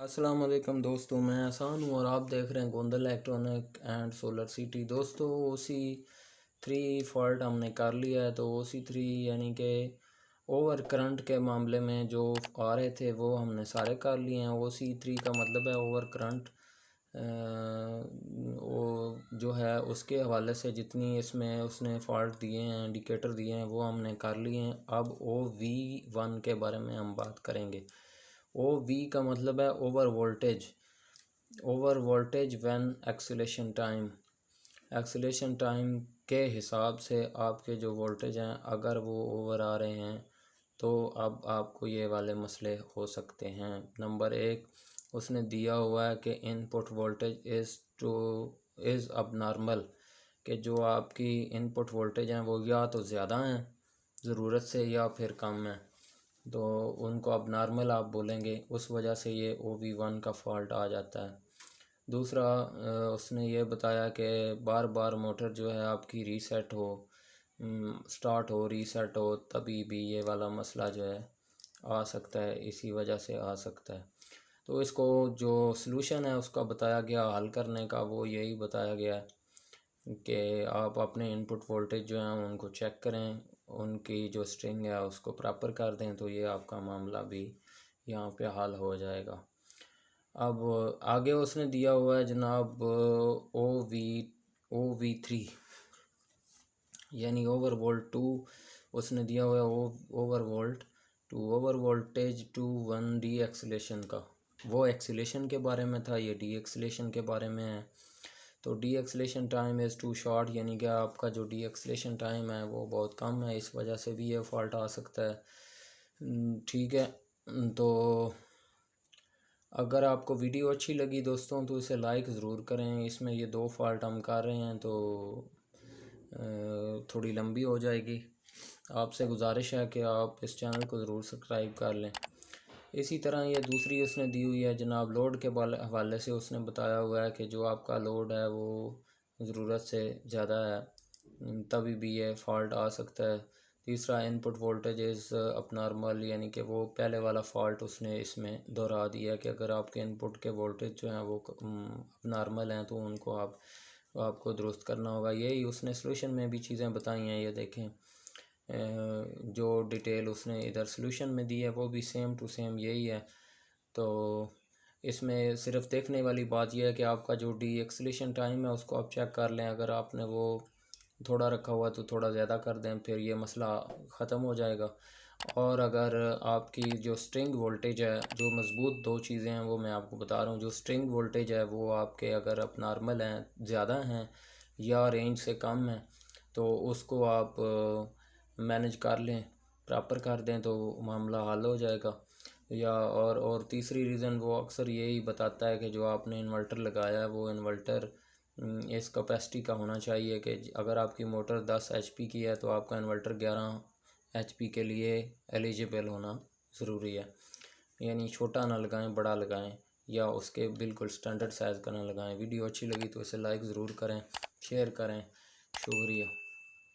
अस्सलाम वालेकुम दोस्तों, मैं एहसान हूँ और आप देख रहे हैं Gondal electronic and solar city. दोस्तों OC3 फॉल्ट हमने कर लिया है। तो OC3 यानी कि ओवर करंट के मामले में जो आ रहे थे वो हमने सारे कर लिए हैं। OC3 का मतलब है ओवर करंट। वो जो है उसके हवाले से जितनी इसमें उसने फॉल्ट दिए हैं, इंडिकेटर दिए हैं, वो हमने कर लिए हैं। अब OV1 के बारे में हम बात करेंगे। OV का मतलब है over voltage when acceleration time के हिसाब से आपके जो वोल्टेज हैं अगर वो ओवर आ रहे हैं तो अब आपको ये वाले मसले हो सकते हैं। नंबर 1 उसने दिया हुआ है कि इनपुट वोल्टेज इज़ अब नॉर्मल, कि जो आपकी इनपुट वोल्टेज हैं वो या तो ज़्यादा हैं ज़रूरत से या फिर कम है, तो उनको अब नॉर्मल आप बोलेंगे। उस वजह से ये OV1 का फॉल्ट आ जाता है। दूसरा उसने ये बताया कि बार बार मोटर जो है आपकी रीसेट हो, स्टार्ट हो रीसेट हो, तभी भी ये वाला मसला जो है आ सकता है, इसी वजह से आ सकता है। तो इसको जो सलूशन है उसका बताया गया, हल करने का वो यही बताया गया है कि आप अपने इनपुट वोल्टेज जो हैं उनको चेक करें, उनकी जो स्ट्रिंग है उसको प्रॉपर कर दें, तो ये आपका मामला भी यहाँ पे हल हो जाएगा। अब आगे उसने दिया हुआ है जनाब OV3 यानी ओवर वोल्ट टू। उसने दिया हुआ है over voltage to 1 deceleration का। वो एक्सीलेशन के बारे में था, ये डी एक्सीलेशन के बारे में है। तो deceleration time is too short, यानी कि आपका जो डी एक्सीलेशन टाइम है वो बहुत कम है, इस वजह से भी ये फॉल्ट आ सकता है। ठीक है, तो अगर आपको वीडियो अच्छी लगी दोस्तों तो इसे लाइक ज़रूर करें। इसमें ये 2 फॉल्ट हम कर रहे हैं तो थोड़ी लंबी हो जाएगी। आपसे गुजारिश है कि आप इस चैनल को ज़रूर सब्सक्राइब कर लें। इसी तरह ये दूसरी उसने दी हुई है जनाब, लोड के हवाले से उसने बताया हुआ है कि जो आपका लोड है वो ज़रूरत से ज़्यादा है तभी भी ये फॉल्ट आ सकता है। तीसरा इनपुट वोल्टेज इज़ अपनॉर्मल, यानी कि वो पहले वाला फॉल्ट उसने इसमें दोहरा दिया कि अगर आपके इनपुट के वोल्टेज जो हैं वो अपनॉर्मल हैं तो उनको आपको दुरुस्त करना होगा। यही उसने सलूशन में भी चीज़ें बताई हैं, ये देखें जो डिटेल उसने इधर सलूशन में दी है वो भी सेम टू सेम यही है। तो इसमें सिर्फ देखने वाली बात यह है कि आपका जो डी एक्सीलेशन टाइम है उसको आप चेक कर लें। अगर आपने वो थोड़ा रखा हुआ तो थोड़ा ज़्यादा कर दें, फिर ये मसला ख़त्म हो जाएगा। और अगर आपकी जो स्ट्रिंग वोल्टेज है, जो मज़बूत 2 चीज़ें हैं वो मैं आपको बता रहा हूँ। जो स्ट्रिंग वोल्टेज है वो आपके अगर अब नॉर्मल हैं, ज़्यादा हैं या रेंज से कम है तो उसको आप मैनेज कर लें, प्रॉपर कर दें तो मामला हल हो जाएगा। या और तीसरी रीज़न वो अक्सर यही बताता है कि जो आपने इन्वर्टर लगाया है वो इन्वर्टर इस कैपेसिटी का होना चाहिए कि अगर आपकी मोटर 10 HP की है तो आपका इन्वर्टर 11 HP के लिए एलिजिबल होना ज़रूरी है। यानी छोटा ना लगाएं, बड़ा लगाएं, या उसके बिल्कुल स्टैंडर्ड साइज़ का ना लगाएं। वीडियो अच्छी लगी तो इसे लाइक ज़रूर करें, शेयर करें। शुक्रिया।